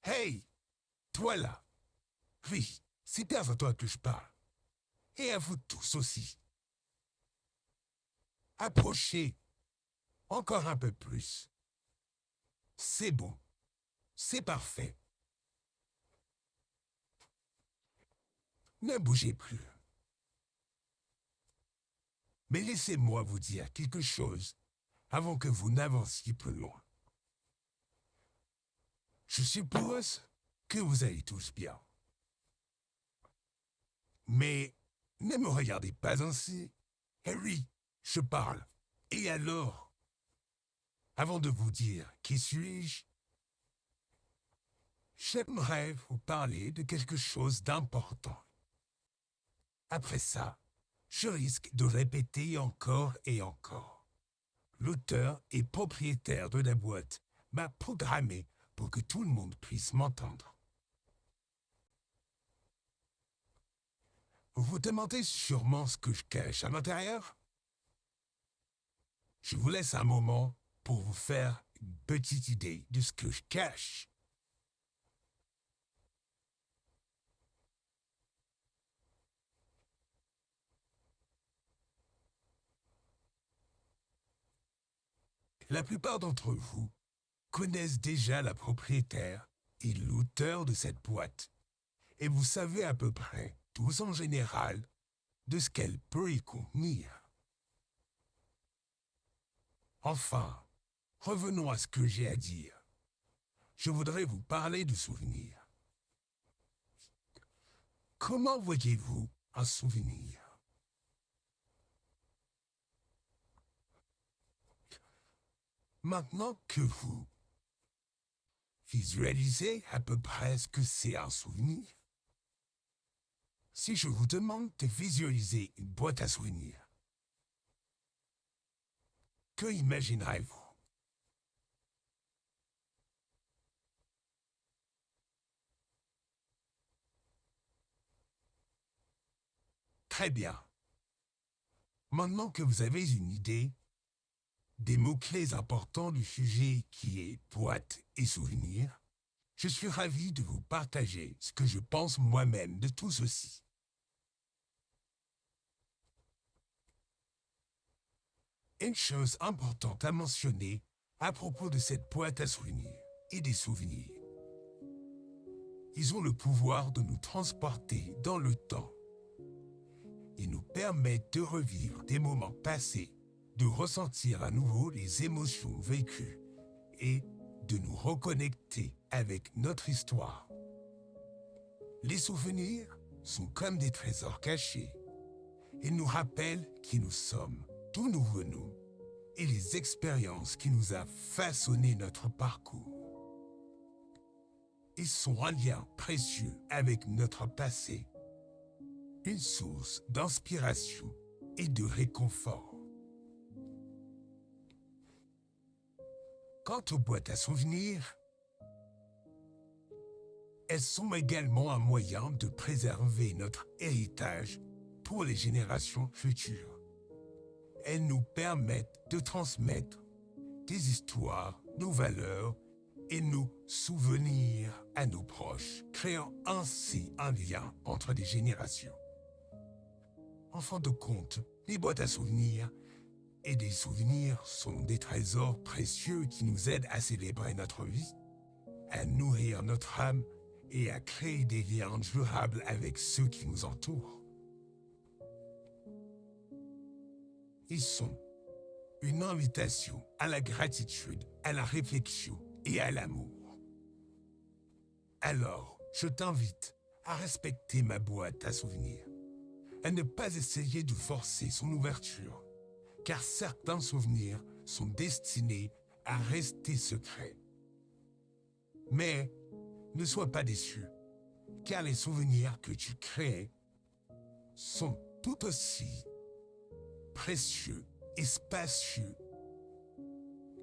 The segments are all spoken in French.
Hey, toi là. Oui, c'est bien à toi que je parle. Et à vous tous aussi. Approchez. Encore un peu plus. C'est bon. C'est parfait. Ne bougez plus. Mais laissez-moi vous dire quelque chose avant que vous n'avanciez plus loin. Je suppose que vous allez tous bien. Mais ne me regardez pas ainsi. Harry, je parle. Et alors? Avant de vous dire qui suis-je, j'aimerais vous parler de quelque chose d'important. Après ça, je risque de répéter encore et encore. L'auteur et propriétaire de la boîte m'a programmé pour que tout le monde puisse m'entendre. Vous vous demandez sûrement ce que je cache à l'intérieur? Je vous laisse un moment pour vous faire une petite idée de ce que je cache. La plupart d'entre vous connaissent déjà la propriétaire et l'auteur de cette boîte, et vous savez à peu près, tous en général, de ce qu'elle peut y contenir. Enfin, revenons à ce que j'ai à dire. Je voudrais vous parler de souvenirs. Comment voyez-vous un souvenir? Maintenant que vous visualisez à peu près ce que c'est un souvenir, si je vous demande de visualiser une boîte à souvenirs, que imaginerez-vous? Très bien. Maintenant que vous avez une idée des mots-clés importants du sujet qui est boîte et souvenir, je suis ravi de vous partager ce que je pense moi-même de tout ceci. Une chose importante à mentionner à propos de cette boîte à souvenirs et des souvenirs. Ils ont le pouvoir de nous transporter dans le temps. Ils nous permettent de revivre des moments passés, de ressentir à nouveau les émotions vécues et de nous reconnecter avec notre histoire. Les souvenirs sont comme des trésors cachés. Ils nous rappellent qui nous sommes, d'où nous venons et les expériences qui nous ont façonné notre parcours. Ils sont un lien précieux avec notre passé, une source d'inspiration et de réconfort. Quant aux boîtes à souvenirs, elles sont également un moyen de préserver notre héritage pour les générations futures. Elles nous permettent de transmettre des histoires, nos valeurs et nos souvenirs à nos proches, créant ainsi un lien entre les générations. En fin de compte, les boîtes à souvenirs et des souvenirs sont des trésors précieux qui nous aident à célébrer notre vie, à nourrir notre âme et à créer des liens durables avec ceux qui nous entourent. Ils sont une invitation à la gratitude, à la réflexion et à l'amour. Alors, je t'invite à respecter ma boîte à souvenirs, à ne pas essayer de forcer son ouverture, car certains souvenirs sont destinés à rester secrets. Mais ne sois pas déçu, car les souvenirs que tu crées sont tout aussi précieux et spacieux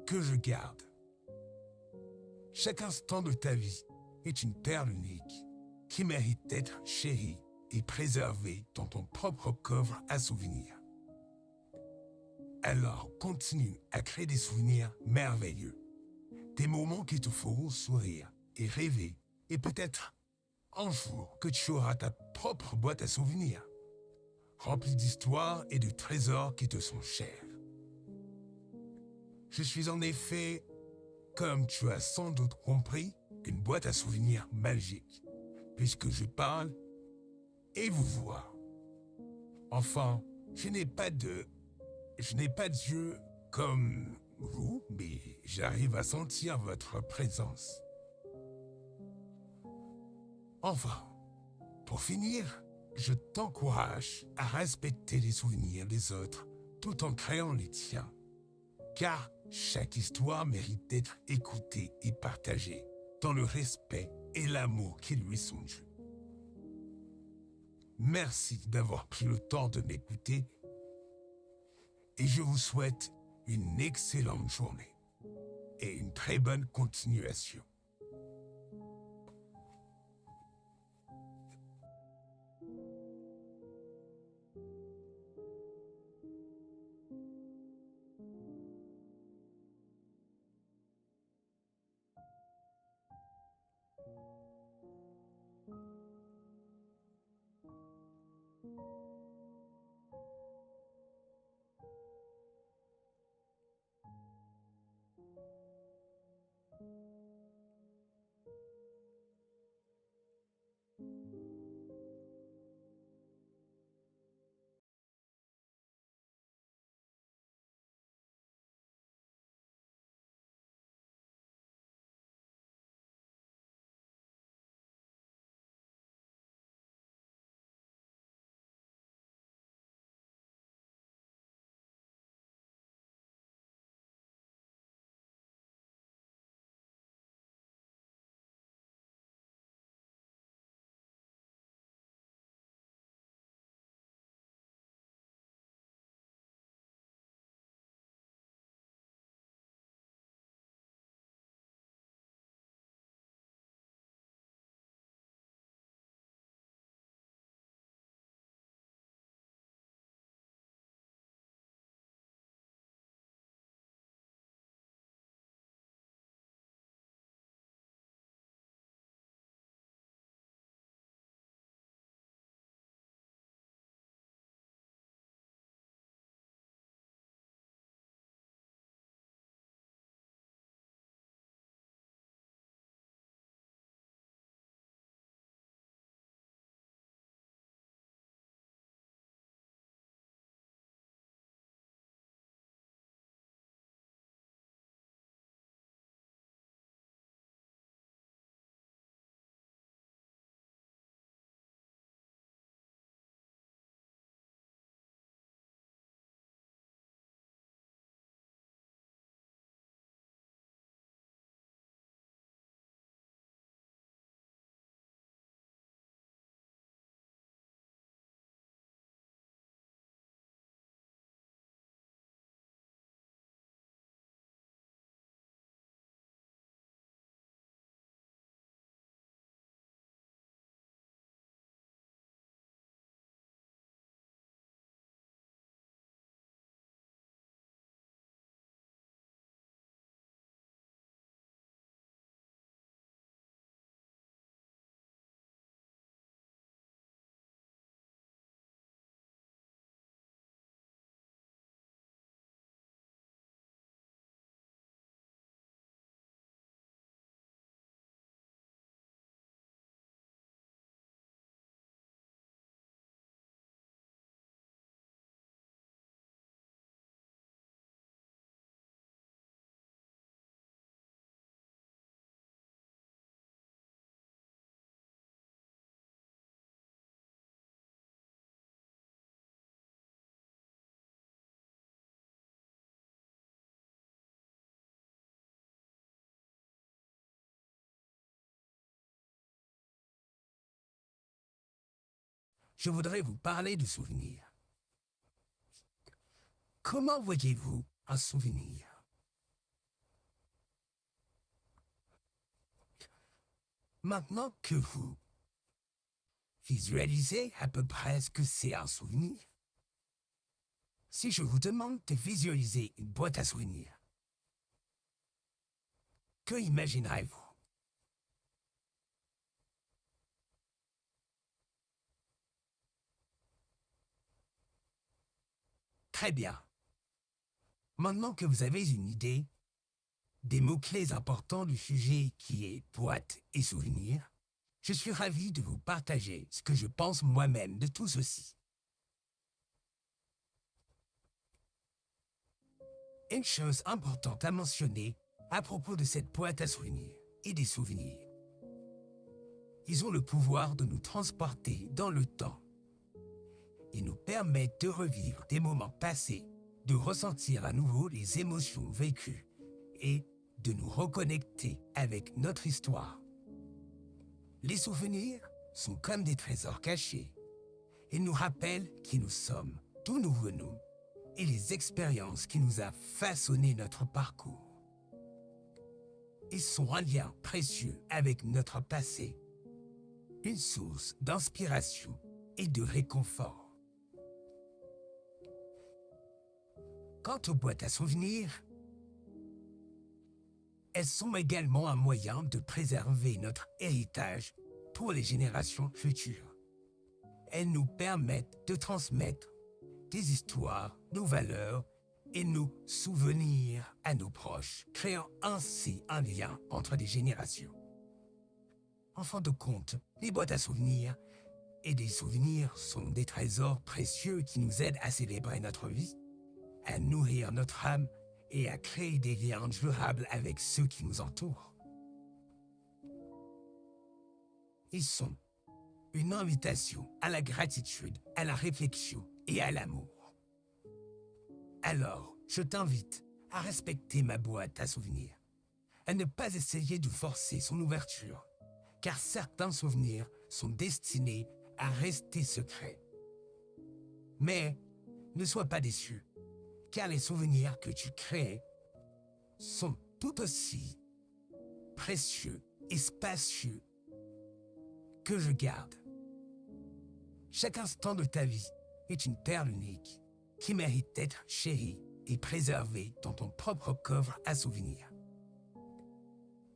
que je garde. Chaque instant de ta vie est une perle unique qui mérite d'être chérie et préservée dans ton propre coffre à souvenirs. Alors continue à créer des souvenirs merveilleux, des moments qui te feront sourire et rêver Et peut-être un jour que tu auras ta propre boîte à souvenirs, remplie d'histoires et de trésors qui te sont chers. Je suis en effet, comme tu as sans doute compris, une boîte à souvenirs magique, puisque je parle et vous vois. Enfin, je n'ai pas d'yeux comme vous, mais j'arrive à sentir votre présence. Enfin, pour finir, je t'encourage à respecter les souvenirs des autres tout en créant les tiens. Car chaque histoire mérite d'être écoutée et partagée dans le respect et l'amour qui lui sont dus. Merci d'avoir pris le temps de m'écouter et je vous souhaite une excellente journée et une très bonne continuation. Je voudrais vous parler de souvenirs. Comment voyez-vous un souvenir? Maintenant que vous visualisez à peu près ce que c'est un souvenir, si je vous demande de visualiser une boîte à souvenirs, que imaginerez-vous? Très bien. Maintenant que vous avez une idée des mots-clés importants du sujet qui est boîte et souvenir, je suis ravi de vous partager ce que je pense moi-même de tout ceci. Une chose importante à mentionner à propos de cette boîte à souvenirs et des souvenirs. Ils ont le pouvoir de nous transporter dans le temps. Ils nous permettent de revivre des moments passés, de ressentir à nouveau les émotions vécues et de nous reconnecter avec notre histoire. Les souvenirs sont comme des trésors cachés. Ils nous rappellent qui nous sommes, d'où nous venons et les expériences qui nous ont façonné notre parcours. Ils sont un lien précieux avec notre passé, une source d'inspiration et de réconfort. Quant aux boîtes à souvenirs, elles sont également un moyen de préserver notre héritage pour les générations futures. Elles nous permettent de transmettre des histoires, nos valeurs et nos souvenirs à nos proches, créant ainsi un lien entre les générations. En fin de compte, les boîtes à souvenirs et des souvenirs sont des trésors précieux qui nous aident à célébrer notre vie, à nourrir notre âme et à créer des liens durables avec ceux qui nous entourent. Ils sont une invitation à la gratitude, à la réflexion et à l'amour. Alors, je t'invite à respecter ma boîte à souvenirs, à ne pas essayer de forcer son ouverture, car certains souvenirs sont destinés à rester secrets. Mais ne sois pas déçu, car les souvenirs que tu crées sont tout aussi précieux et spacieux que je garde. Chaque instant de ta vie est une perle unique qui mérite d'être chérie et préservée dans ton propre coffre à souvenirs.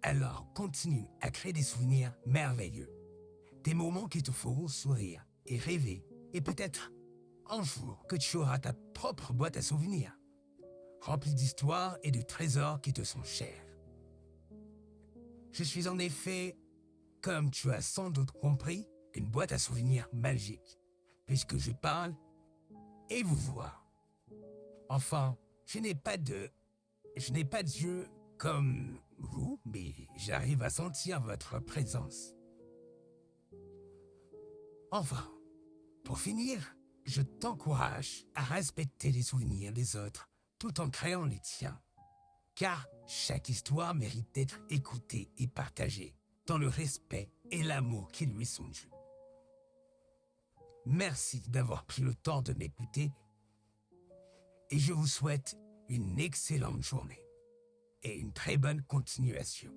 Alors continue à créer des souvenirs merveilleux, des moments qui te feront sourire et rêver, et peut-être un jour que tu auras ta propre boîte à souvenirs, remplie d'histoires et de trésors qui te sont chers. Je suis en effet, comme tu as sans doute compris, une boîte à souvenirs magique, puisque je parle et vous vois. Enfin, je n'ai pas d'yeux comme vous, mais j'arrive à sentir votre présence. Enfin, pour finir, je t'encourage à respecter les souvenirs des autres tout en créant les tiens, car chaque histoire mérite d'être écoutée et partagée dans le respect et l'amour qui lui sont dus. Merci d'avoir pris le temps de m'écouter et je vous souhaite une excellente journée et une très bonne continuation.